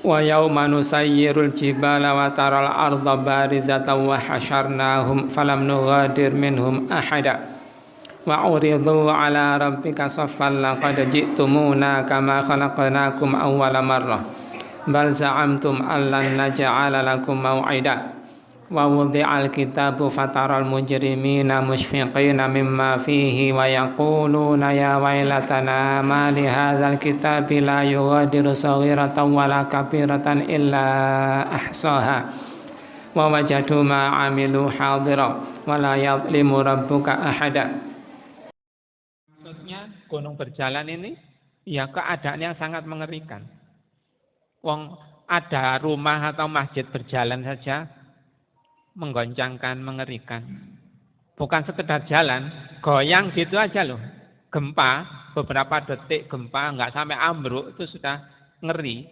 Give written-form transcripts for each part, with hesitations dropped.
Wa yauma nusayyirul jibala wa taral arda barizatan wa hasyarnahum falam nughadir minhum ahada wa uridu ala rabbika saffan laqad ji'tumuna kama khalaqnakum awwala marrah bal za'amtum allan naj'ala lakum maw'ida wa wudi'al kitabu fataral mujrimina mushfiqina mimma fihi wa yaquluna ya wailatana ma li hadzal kitabi la yughadiru saghiratan wala kabiratan illa ahsaha wa wajadu ma amilu hadira wa la yadhlimu rabbuka ahada. Maksudnya gunung berjalan ini ya keadaan yang sangat mengerikan. Wong ada rumah atau masjid berjalan saja menggoncangkan, mengerikan. Bukan sekedar jalan, goyang gitu aja loh. Gempa, beberapa detik gempa, nggak sampai ambruk itu sudah ngeri.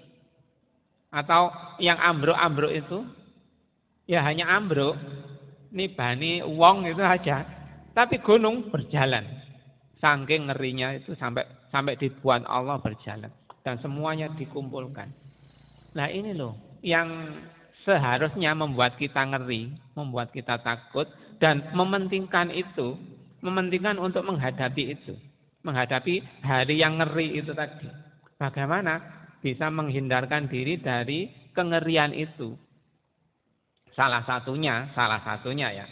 Atau yang ambruk-ambruk itu, ya hanya ambruk, nibani wong itu aja. Tapi gunung berjalan. Saking ngerinya itu sampai dibuat Allah berjalan. Dan semuanya dikumpulkan. Nah ini loh, yang seharusnya membuat kita ngeri, membuat kita takut, dan mementingkan itu, mementingkan untuk menghadapi itu. Menghadapi hari yang ngeri itu tadi. Bagaimana bisa menghindarkan diri dari kengerian itu? Salah satunya ya.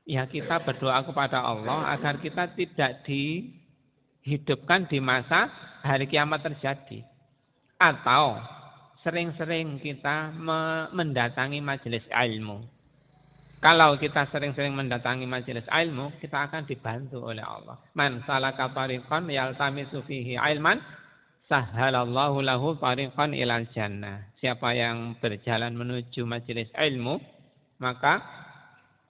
Ya kita berdoa kepada Allah agar kita tidak dihidupkan di masa hari kiamat terjadi. Atau sering-sering kita mendatangi majelis ilmu. Kalau kita sering-sering mendatangi majelis ilmu, kita akan dibantu oleh Allah. Man salaka tariqan yaltamisu fihi ilman, sahhalallahu lahu tariqan ilal jannah. Siapa yang berjalan menuju majelis ilmu, maka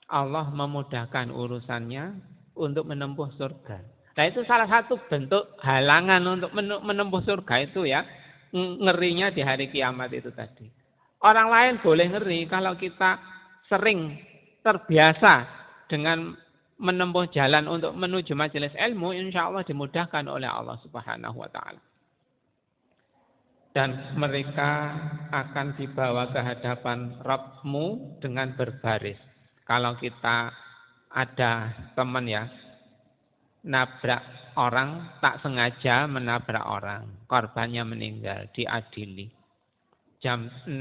Allah memudahkan urusannya untuk menempuh surga. Nah itu salah satu bentuk halangan untuk menempuh surga itu ya. Ngerinya di hari kiamat itu tadi. Orang lain boleh ngeri kalau kita sering terbiasa dengan menempuh jalan untuk menuju majelis ilmu, insya Allah dimudahkan oleh Allah Subhanahu wa Ta'ala. Dan mereka akan dibawa ke hadapan Rabbmu dengan berbaris. Kalau kita ada teman ya, nabrak orang, tak sengaja menabrak orang. Korbannya meninggal, diadili. Jam 6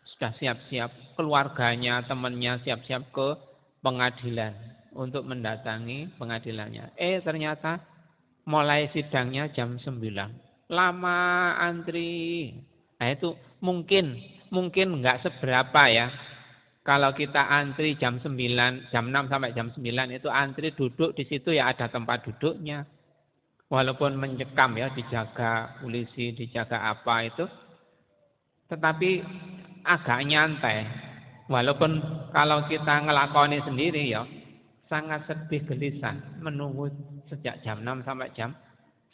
sudah siap-siap. Keluarganya, temannya siap-siap ke pengadilan. Untuk mendatangi pengadilannya. Ternyata mulai sidangnya jam 9. Lama antri. Nah itu mungkin nggak seberapa ya. Kalau kita antri jam 9, jam 6 sampai jam 9 itu antri duduk di situ ya ada tempat duduknya. Walaupun mencekam ya, dijaga polisi, dijaga apa itu. Tetapi agak nyantai. Walaupun kalau kita ngelakoni sendiri ya, sangat sedih gelisah. Menunggu sejak jam 6 sampai jam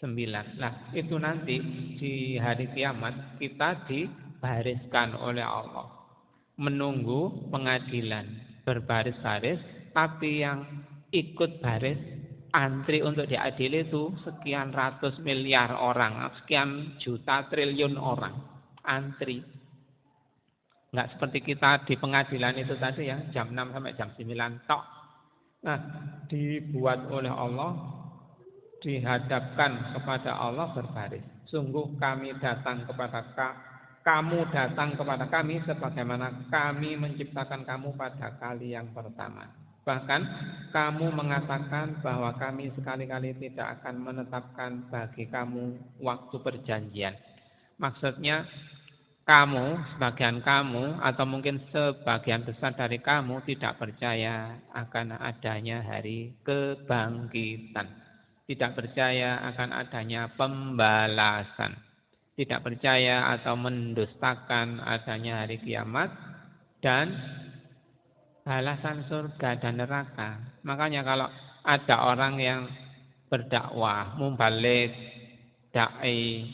9. Nah itu nanti di hari kiamat kita dibariskan oleh Allah. Menunggu pengadilan berbaris-baris, tapi yang ikut baris antri untuk diadili itu sekian ratus miliar orang, sekian juta triliun orang antri. Nggak seperti kita di pengadilan itu tadi ya, jam 6 sampai jam 9 tok. Nah, dibuat oleh Allah, dihadapkan kepada Allah berbaris. Sungguh kami datang kepada kamu datang kepada kami sebagaimana kami menciptakan kamu pada kali yang pertama. Bahkan kamu mengatakan bahwa kami sekali-kali tidak akan menetapkan bagi kamu waktu perjanjian. Maksudnya kamu, sebagian kamu atau mungkin sebagian besar dari kamu tidak percaya akan adanya hari kebangkitan. Tidak percaya akan adanya pembalasan. Tidak percaya atau mendustakan adanya hari kiamat dan balasan surga dan neraka. Makanya kalau ada orang yang berdakwah, mubalik, dai,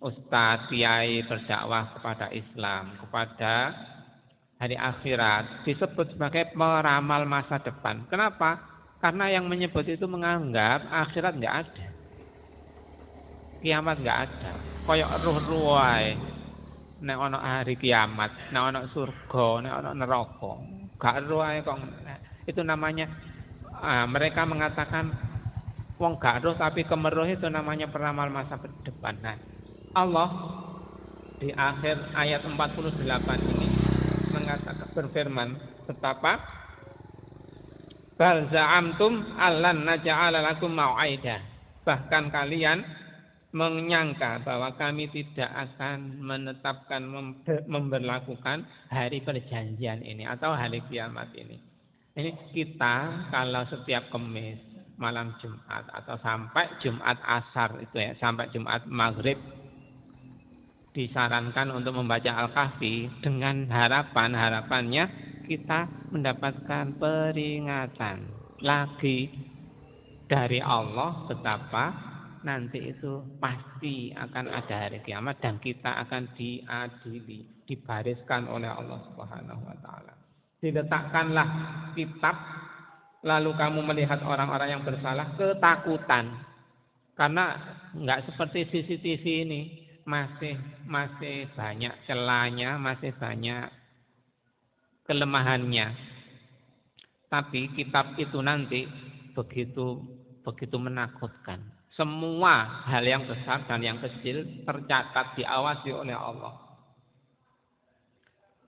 ustadz, kiai berdakwah kepada Islam, kepada hari akhirat, disebut sebagai peramal masa depan. Kenapa? Karena yang menyebut itu menganggap akhirat nggak ada, kiamat nggak ada. Koyok ruh-ruh wae. nek ana hari kiamat, nek ana surga, nek ana neraka. Gak ero ae kok. Itu namanya mereka mengatakan wong gak ero tapi kemeruh itu namanya peramal masa depan. Nah, Allah di akhir ayat 48 ini mengatakan berfirman betapa bal za'amtum allan naj'ala lakum mau'ida. Bahkan kalian menyangka bahwa kami tidak akan menetapkan memberlakukan hari perjanjian ini atau hari kiamat ini. Ini kita kalau setiap Kamis, malam Jumat atau sampai Jumat Asar itu ya, sampai Jumat Maghrib disarankan untuk membaca Al-Kahfi dengan harapannya kita mendapatkan peringatan lagi dari Allah betapa nanti itu pasti akan ada hari kiamat dan kita akan diadili, dibariskan oleh Allah Subhanahu wa taala. Diletakkanlah kitab lalu kamu melihat orang-orang yang bersalah ketakutan. Karena enggak seperti CCTV ini, masih banyak celahnya, masih banyak kelemahannya. Tapi kitab itu nanti begitu menakutkan. Semua hal yang besar dan yang kecil tercatat, diawasi oleh Allah.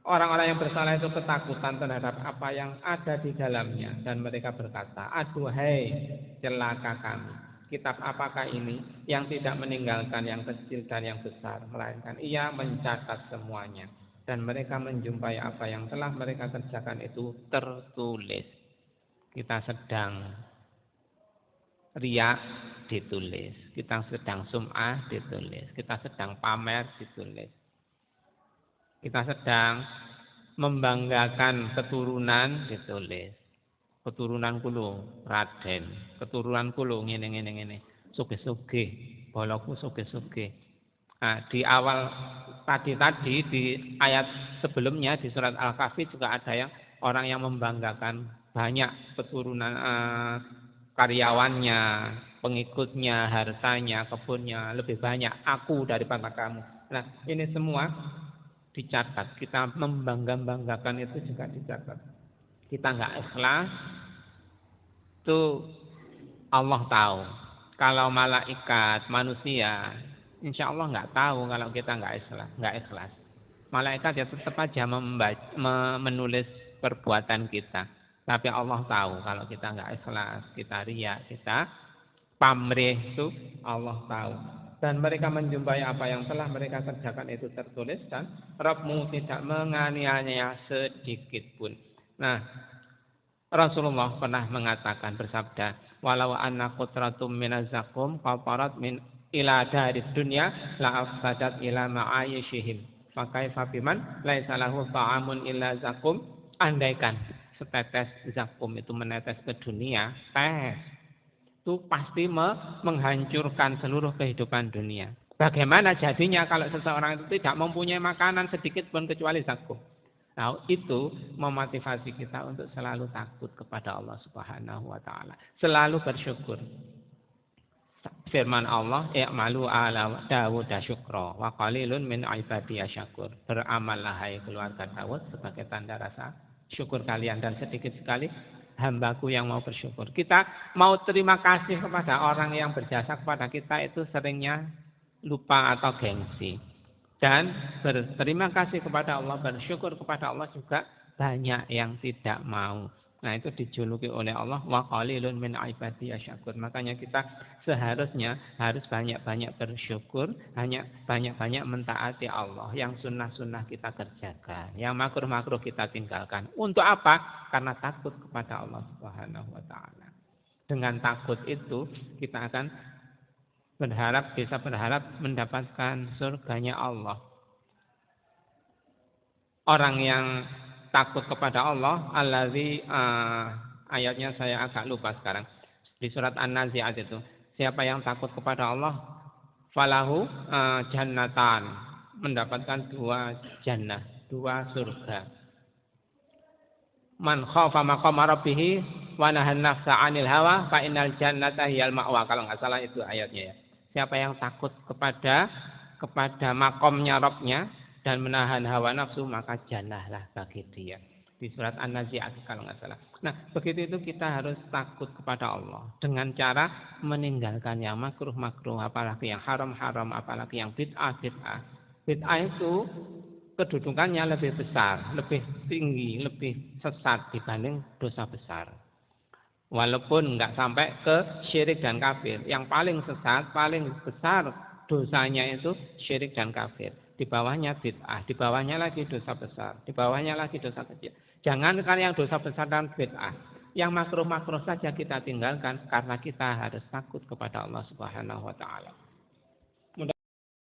Orang-orang yang bersalah itu ketakutan terhadap apa yang ada di dalamnya. Dan mereka berkata, aduhai celaka kami. Kitab apakah ini yang tidak meninggalkan yang kecil dan yang besar. Melainkan ia mencatat semuanya. Dan mereka menjumpai apa yang telah mereka kerjakan itu tertulis. Kita sedang riya ditulis, kita sedang sum'ah ditulis, kita sedang pamer ditulis, kita sedang membanggakan keturunan ditulis, keturunan kulo Raden, keturunan kulo ngene, sugih-sugih, boloku sugih-sugih. Nah, di awal tadi di ayat sebelumnya di surat Al-Kahfi juga ada yang orang yang membanggakan banyak keturunan karyawannya, pengikutnya, hartanya, kebunnya lebih banyak aku daripada kamu. Nah, ini semua dicatat. Kita membanggakan itu juga dicatat. Kita nggak ikhlas, itu Allah tahu. Kalau malaikat, manusia, insya Allah nggak tahu kalau kita nggak ikhlas. Malaikat ya tetap aja menulis perbuatan kita. Tapi Allah tahu kalau kita nggak ikhlas, kita riya, kita pamrih itu Allah tahu. Dan mereka menjumpai apa yang telah mereka kerjakan itu tertulis dan Rabbmu tidak menganiaya sedikit pun. Nah, Rasulullah pernah mengatakan bersabda, walau anna qutratum minazakum qaparat min ila darid dunya la afsadat ila ma'ayishihim. Fakaifa biman laisa lahu ta'amun illa zakum. Andaikan setetes zakum itu menetes ke dunia, itu pasti menghancurkan seluruh kehidupan dunia. Bagaimana jadinya kalau seseorang itu tidak mempunyai makanan sedikit pun kecuali zakum? Nah, itu memotivasi kita untuk selalu takut kepada Allah Subhanahu wa taala, selalu bersyukur. Firman Allah, "I'malu ala Dawud syukra wa qalilun min ibadiyas syakur." Beramallah hai keluarga Dawud sebagai tanda rasa syukur kalian dan sedikit sekali hambaku yang mau bersyukur. Kita mau terima kasih kepada orang yang berjasa kepada kita itu seringnya lupa atau gengsi. Dan berterima kasih kepada Allah, bersyukur kepada Allah juga banyak yang tidak mau. Nah, itu dijuluki oleh Allah wa qalilun min ibadiyas syakur. Makanya kita seharusnya harus banyak-banyak bersyukur, hanya banyak-banyak mentaati Allah. Yang sunnah-sunnah kita kerjakan, yang makruh-makruh kita tinggalkan. Untuk apa? Karena takut kepada Allah Subhanahu wa taala. Dengan takut itu kita akan bisa berharap mendapatkan surganya Allah. Orang yang takut kepada Allah, allazi ayatnya saya agak lupa sekarang. Di surat An-Nazi'at itu, siapa yang takut kepada Allah, falahu jannatan, mendapatkan 2 jannah, 2 surga. Man khafa maqama rabbih wa nahan nafsa 'anil hawa fa innal jannata hiyal ma'wa. Kalau enggak salah itu ayatnya ya. Siapa yang takut kepada makomnya Rabbnya dan menahan hawa nafsu, maka jannahlah bagi dia. Di surat An-Nazi'at kalau nggak salah. Nah, begitu itu kita harus takut kepada Allah dengan cara meninggalkan yang makruh-makruh, apalagi yang haram-haram, apalagi yang bid'ah-bid'ah. Bid'ah itu kedudukannya lebih besar, lebih tinggi, lebih sesat dibanding dosa besar. Walaupun nggak sampai ke syirik dan kafir. Yang paling sesat, paling besar dosanya itu syirik dan kafir. Di bawahnya bid'ah, di bawahnya lagi dosa besar, di bawahnya lagi dosa kecil. Jangankan yang dosa besar dan bid'ah, yang makruh-makruh saja kita tinggalkan karena kita harus takut kepada Allah Subhanahu wa taala.